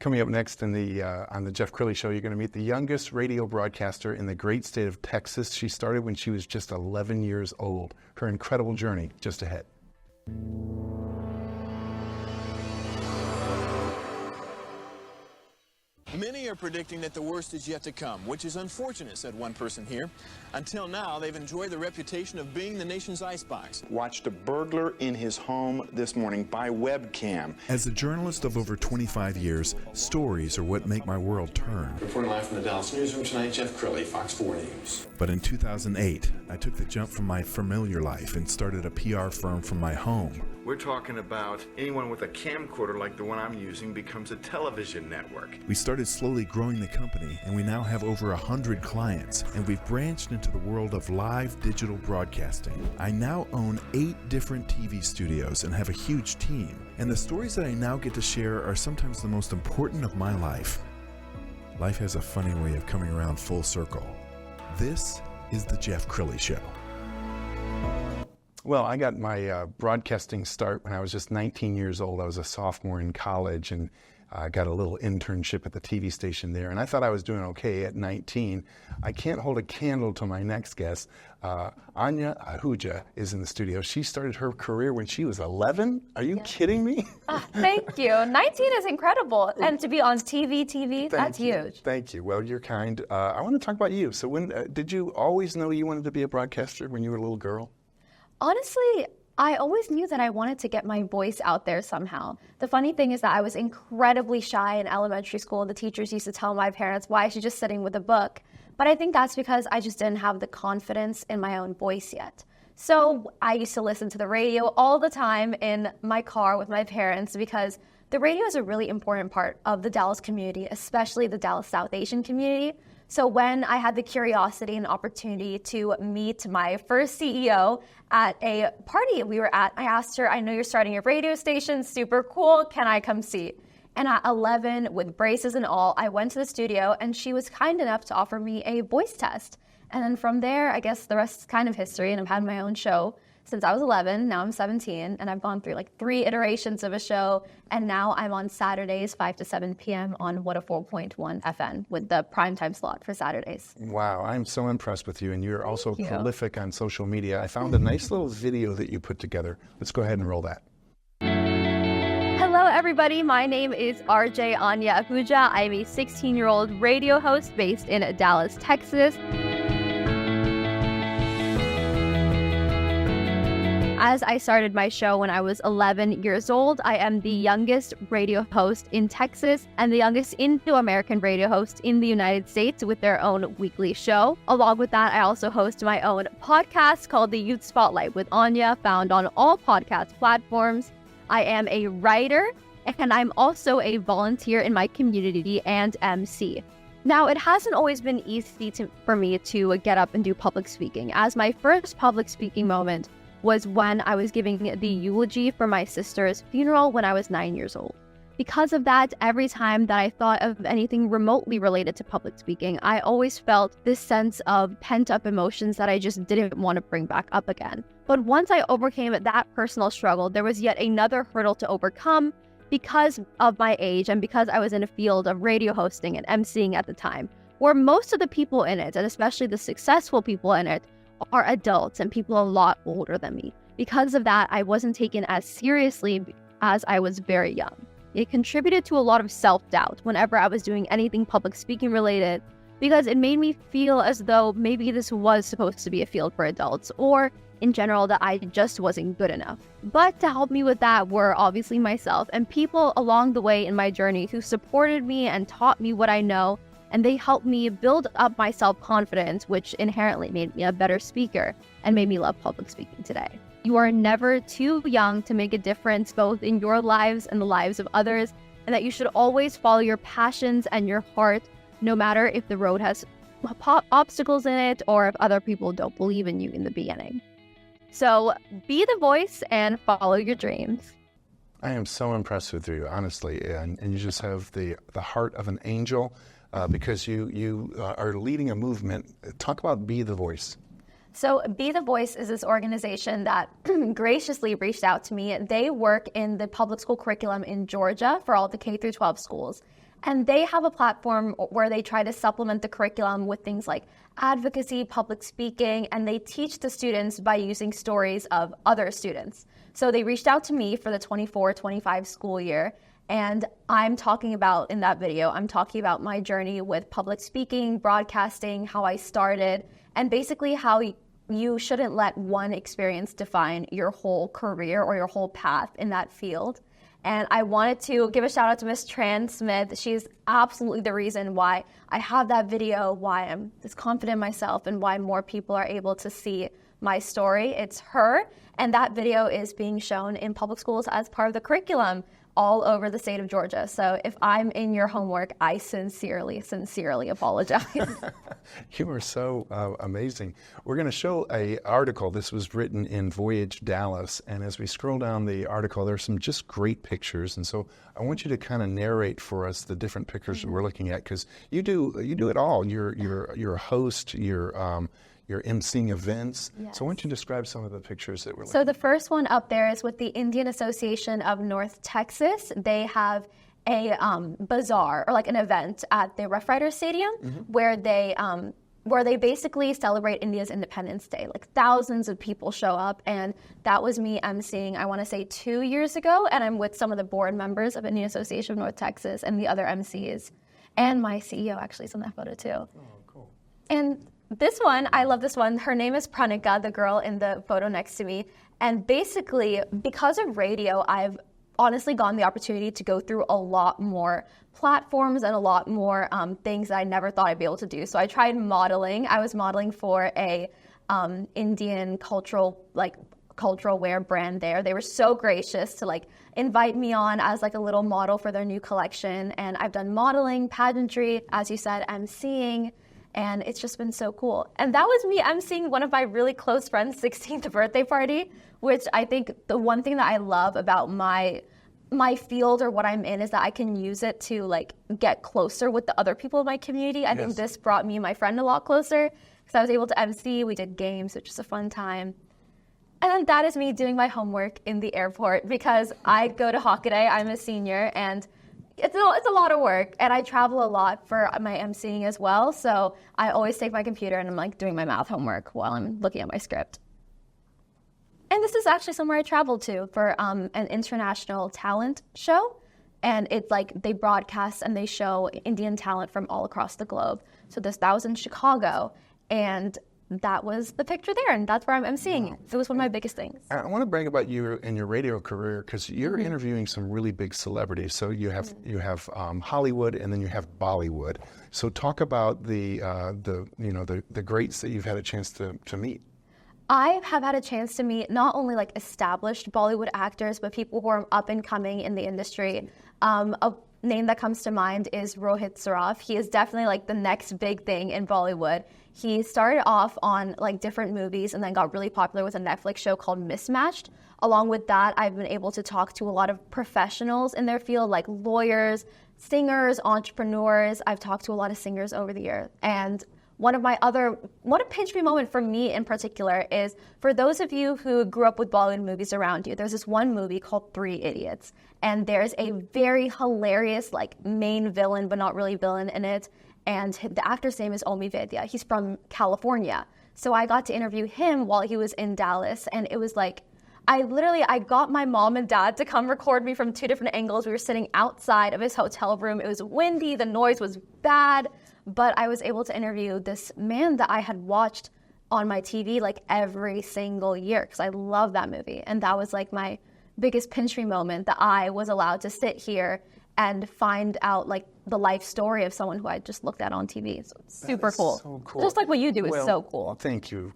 Coming up next on the Jeff Crilley Show, you're going to meet the youngest radio broadcaster in the great state of Texas. She started when she was just 11 years old. Her incredible journey just ahead. Many are predicting that the worst is yet to come, which is unfortunate, said one person here. Until now, they've enjoyed the reputation of being the nation's icebox. Watched a burglar in his home this morning by webcam. As a journalist of over 25 years, stories are what make my world turn. Reporting live from the Dallas newsroom tonight, Jeff Crilley, Fox 4 News. But in 2008, I took the jump from my familiar life and started a PR firm from my home. We're talking about anyone with a camcorder like the one I'm using becomes a television network. We started slowly growing the company, and we now have over 100 clients, and we've branched into the world of live digital broadcasting. I now own 8 different TV studios and have a huge team, and the stories that I now get to share are sometimes the most important of my life. Life has a funny way of coming around full circle. This is the Jeff Crilley Show. Well, I got my broadcasting start when I was just 19 years old. I was a sophomore in college, and I got a little internship at the TV station there, and I thought I was doing okay at 19. I can't hold a candle to my next guest. Anya Ahuja is in the studio. She started her career when she was 11. Are you kidding me? Thank you. 19 is incredible. And to be on TV, that's huge. Thank you. Well, you're kind. I want to talk about you. So when did you always know you wanted to be a broadcaster when you were a little girl? Honestly, I always knew that I wanted to get my voice out there somehow. The funny thing is that I was incredibly shy in elementary school. The teachers used to tell my parents, why is she just sitting with a book? But I think that's because I just didn't have the confidence in my own voice yet. So I used to listen to the radio all the time in my car with my parents because the radio is a really important part of the Dallas community, especially the Dallas South Asian community. So when I had the curiosity and opportunity to meet my first CEO at a party we were at, I asked her, I know you're starting a radio station, super cool, can I come see? And at 11, with braces and all, I went to the studio and she was kind enough to offer me a voice test. And then from there, I guess the rest is kind of history, and I've had my own show since I was 11, now I'm 17, and I've gone through like 3 iterations of a show, and now I'm on Saturdays, 5 to 7 p.m. on 104.1 FM with the primetime slot for Saturdays. Wow, I'm so impressed with you, and you're also prolific on social media. I found a nice little video that you put together. Let's go ahead and roll that. Hello, everybody. My name is RJ Anya Ahuja. I'm a 16-year-old radio host based in Dallas, Texas. As I started my show when I was 11 years old, I am the youngest radio host in Texas and the youngest Indo-American radio host in the United States with their own weekly show. Along with that, I also host my own podcast called The Youth Spotlight with Anya, found on all podcast platforms. I am a writer, and I'm also a volunteer in my community and MC. Now, it hasn't always been easy for me to get up and do public speaking, as my first public speaking moment was when I was giving the eulogy for my sister's funeral when I was 9 years old. Because of that, every time that I thought of anything remotely related to public speaking, I always felt this sense of pent-up emotions that I just didn't want to bring back up again. But once I overcame that personal struggle, there was yet another hurdle to overcome because of my age and because I was in a field of radio hosting and emceeing at the time, where most of the people in it, and especially the successful people in it, are adults and people a lot older than me. Because of that, I wasn't taken as seriously as I was very young. It contributed to a lot of self-doubt whenever I was doing anything public speaking related, because it made me feel as though maybe this was supposed to be a field for adults, or in general that I just wasn't good enough. But to help me with that were obviously myself and people along the way in my journey who supported me and taught me what I know, and they helped me build up my self-confidence, which inherently made me a better speaker and made me love public speaking today. You are never too young to make a difference both in your lives and the lives of others, and that you should always follow your passions and your heart, no matter if the road has obstacles in it or if other people don't believe in you in the beginning. So be the voice and follow your dreams. I am so impressed with you, honestly, and you just have the heart of an angel. Because you are leading a movement. Talk about Be the Voice. So Be the Voice is this organization that graciously reached out to me. They work in the public school curriculum in Georgia for all the K through 12 schools. And they have a platform where they try to supplement the curriculum with things like advocacy, public speaking, and they teach the students by using stories of other students. So they reached out to me for the 24-25 school year, and I'm talking about, in that video, I'm talking about my journey with public speaking, broadcasting, how I started, and basically how you shouldn't let one experience define your whole career or your whole path in that field. And I wanted to give a shout out to Miss Tran Smith. She's absolutely the reason why I have that video, why I'm this confident in myself, and why more people are able to see my story. It's her, and that video is being shown in public schools as part of the curriculum all over the state of Georgia. So if I'm in your homework, I sincerely apologize. You are so amazing. We're going to show an article. This was written in Voyage Dallas, and as we scroll down the article, there's some just great pictures. And so I want you to kind of narrate for us the different pictures that we're looking at, because you do it all. You're a host. You're emceeing events. Yes. So why don't you describe some of the pictures that we're looking So the first one up there is with the Indian Association of North Texas. They have a bazaar, or like an event at the Rough Riders Stadium, where they basically celebrate India's Independence Day. Like thousands of people show up, and that was me emceeing, I want to say 2 years ago, and I'm with some of the board members of Indian Association of North Texas and the other MCs. And my CEO actually is in that photo too. Oh, cool. And this one, I love this one. Her name is Pranika, the girl in the photo next to me. And basically, because of radio, I've honestly gotten the opportunity to go through a lot more platforms and a lot more things that I never thought I'd be able to do. So I tried modeling. I was modeling for a Indian cultural wear brand there. They were so gracious to invite me on as a little model for their new collection. And I've done modeling, pageantry, as you said, emceeing. And it's just been so cool. And that was me emceeing one of my really close friends' 16th birthday party, which I think the one thing that I love about my field or what I'm in is that I can use it to get closer with the other people in my community. I think this brought me and my friend a lot closer because I was able to MC. We did games, which was a fun time. And then that is me doing my homework in the airport because I go to Hockaday. I'm a senior, and it's a lot of work, and I travel a lot for my emceeing as well. So I always take my computer and I'm doing my math homework while I'm looking at my script. And this is actually somewhere I traveled to for an international talent show. And it's they broadcast and they show Indian talent from all across the globe. So that was in Chicago, and that was the picture there, and that's where I'm emceeing. Wow. It was one of my biggest things. I want to brag about you and your radio career because you're interviewing some really big celebrities. So you have Hollywood, and then you have Bollywood. So talk about the greats that you've had a chance to meet. I have had a chance to meet not only established Bollywood actors, but people who are up and coming in the industry. A name that comes to mind is Rohit Saraf. He is definitely the next big thing in Bollywood. He started off on different movies and then got really popular with a Netflix show called Mismatched. Along with that, I've been able to talk to a lot of professionals in their field, like lawyers, singers, entrepreneurs. I've talked to a lot of singers over the year. And what a pinch me moment for me in particular is for those of you who grew up with Bollywood movies around you, there's this one movie called 3 Idiots. And there's a very hilarious main villain, but not really villain in it. And the actor's name is Omi Vedya. He's from California. So I got to interview him while he was in Dallas. And it was I got my mom and dad to come record me from 2 different angles. We were sitting outside of his hotel room. It was windy. The noise was bad. But I was able to interview this man that I had watched on my TV every single year because I love that movie. And that was my biggest pinch me moment, that I was allowed to sit here and find out the life story of someone who I just looked at on TV. So it's super cool. So cool. Just what you do is so cool. Thank you.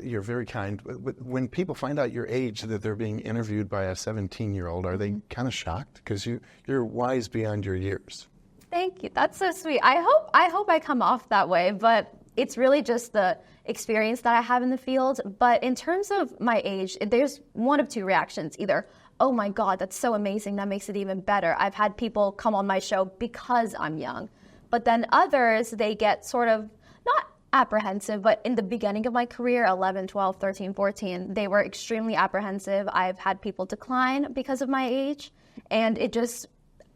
You're very kind. When people find out your age, that they're being interviewed by a 17-year-old, are they kind of shocked? Because you're wise beyond your years. Thank you. That's so sweet. I hope I come off that way, but it's really just the experience that I have in the field. But in terms of my age, there's one of 2 reactions. Either, oh my God, that's so amazing, that makes it even better. I've had people come on my show because I'm young. But then others, they get sort of, not apprehensive, but in the beginning of my career, 11, 12, 13, 14, they were extremely apprehensive. I've had people decline because of my age. And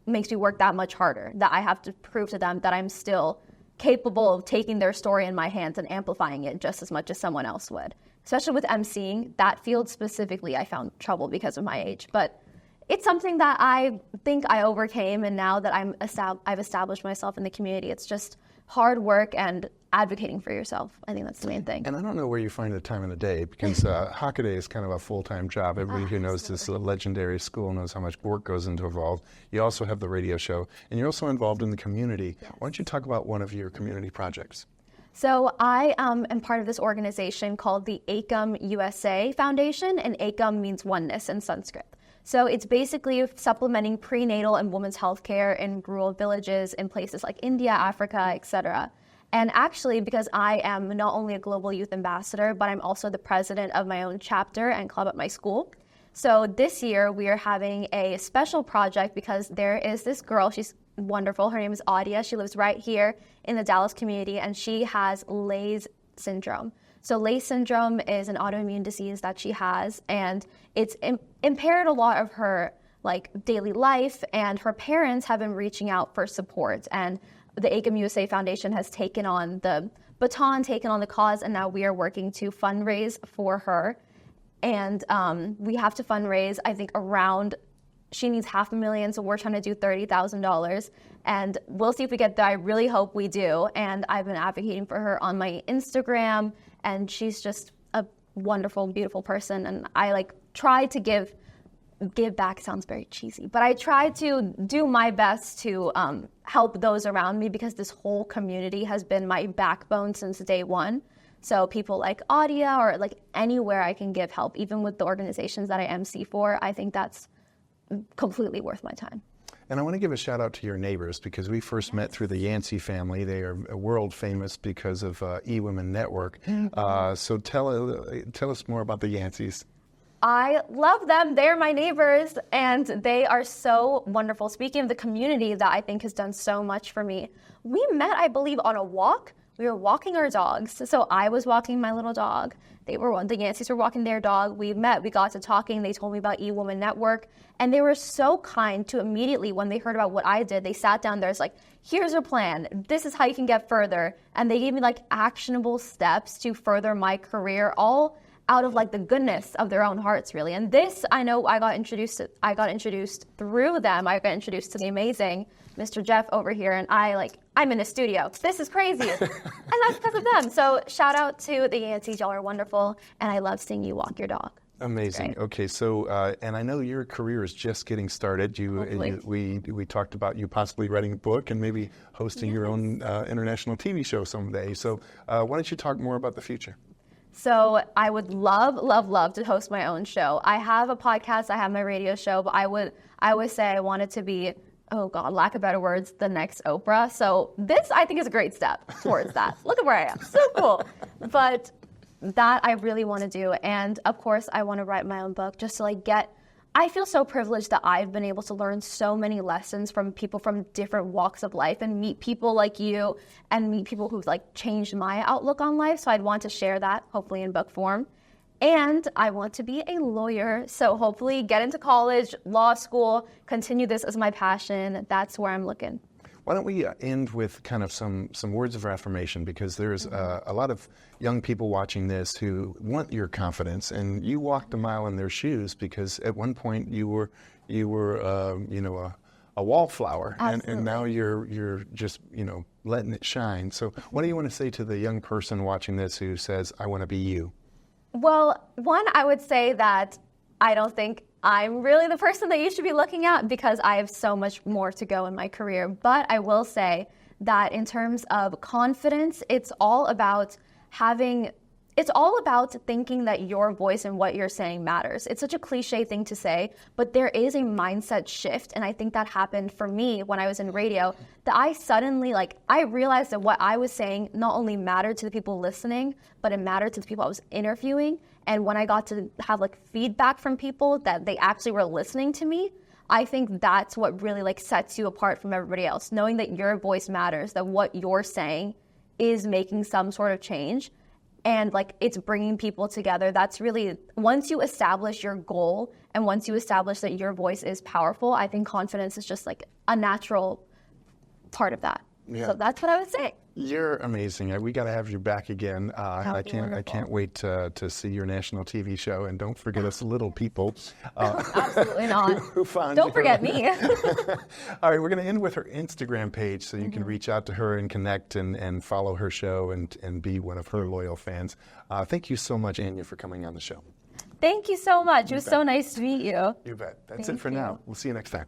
makes me work that much harder, that I have to prove to them that I'm still capable of taking their story in my hands and amplifying it just as much as someone else would. Especially with emceeing, that field specifically, I found trouble because of my age. But it's something that I think I overcame, and now that I've established myself in the community, it's just hard work and advocating for yourself. I think that's the main thing. And I don't know where you find the time in the day, because Hockaday is kind of a full-time job. Everybody who knows this legendary school knows how much work goes into involved. You also have the radio show, and you're also involved in the community. Yes. Why don't you talk about one of your community projects? So I am part of this organization called the ACOM USA Foundation, and ACOM means oneness in Sanskrit. So it's basically supplementing prenatal and women's health care in rural villages in places like India, Africa, etc. And actually, because I am not only a global youth ambassador, but I'm also the president of my own chapter and club at my school. So this year we are having a special project because there is this girl, she's wonderful, her name is Adia. She lives right here in the Dallas community, and she has Leigh's syndrome. So Leigh's syndrome is an autoimmune disease that she has, and it's impaired a lot of her daily life, and her parents have been reaching out for support. And the ACOM USA Foundation has taken on the baton, taken on the cause, and now we are working to fundraise for her. And we have to fundraise, I think, she needs $500,000, so we're trying to do $30,000. And we'll see if we get there. I really hope we do. And I've been advocating for her on my Instagram, and she's just a wonderful, beautiful person. And I try to give back. Sounds very cheesy, but I try to do my best to help those around me, because this whole community has been my backbone since day one. So people like Adia, or anywhere I can give help, even with the organizations that I MC for, I think that's completely worth my time. And I want to give a shout out to your neighbors, because we first met through the Yancey family. They are world famous because of eWomen Network. So tell us more about the Yanceys. I love them. They're my neighbors, and they are so wonderful. Speaking of the community that I think has done so much for me, we met, I believe, on a walk. We were walking our dogs. So I was walking my little dog. The Yanceys were walking their dog. We met, we got to talking. They told me about eWomen Network, and they were so kind to immediately, when they heard about what I did, they sat down there. It's here's a plan. This is how you can get further. And they gave me actionable steps to further my career, all out of the goodness of their own hearts, really. And this, I know I got introduced through them. I got introduced to the amazing Mr. Jeff over here, and I'm in a studio. This is crazy. And that's because of them. So shout out to the Yanceys. Y'all are wonderful, and I love seeing you walk your dog. Amazing. Okay, so and I know your career is just getting started. We talked about you possibly writing a book and maybe hosting your own international TV show someday. So why don't you talk more about the future? So I would love, love, love to host my own show. I have a podcast, I have my radio show, but I would say I want it to be, oh God, lack of better words, the next Oprah. So this, I think, is a great step towards that. Look at where I am. So cool. But that I really want to do. And of course, I want to write my own book just to I feel so privileged that I've been able to learn so many lessons from people from different walks of life, and meet people like you, and meet people who've changed my outlook on life. So I'd want to share that, hopefully in book form. And I want to be a lawyer. So hopefully get into college, law school, continue this as my passion. That's where I'm looking. Why don't we end with kind of some words of affirmation, because there's a lot of young people watching this who want your confidence, and you walked a mile in their shoes, because at one point you were a wallflower, and now you're just letting it shine. So what do you want to say to the young person watching this who says, I want to be you? Well, one, I would say that I don't think I'm really the person that you should be looking at, because I have so much more to go in my career. But I will say that in terms of confidence, it's all about thinking that your voice and what you're saying matters. It's such a cliche thing to say, but there is a mindset shift. And I think that happened for me when I was in radio, that I suddenly, I realized that what I was saying not only mattered to the people listening, but it mattered to the people I was interviewing. And when I got to have feedback from people that they actually were listening to me, I think that's what really sets you apart from everybody else. Knowing that your voice matters, that what you're saying is making some sort of change. and like it's bringing people together. That's really, once you establish your goal and once you establish that your voice is powerful, I think confidence is just like a natural part of that. Yeah. So that's what I would say. You're amazing. We got to have you back again. I can't wait to see your national TV show. And don't forget us little people. Absolutely not. Who found Don't you. forget me. All right, we're going to end with her Instagram page so you can reach out to her and connect and follow her show and be one of her loyal fans. Thank you so much, Anya, for coming on the show. Thank you so much. It was so nice to meet you. You bet. That's it for now. We'll see you next time.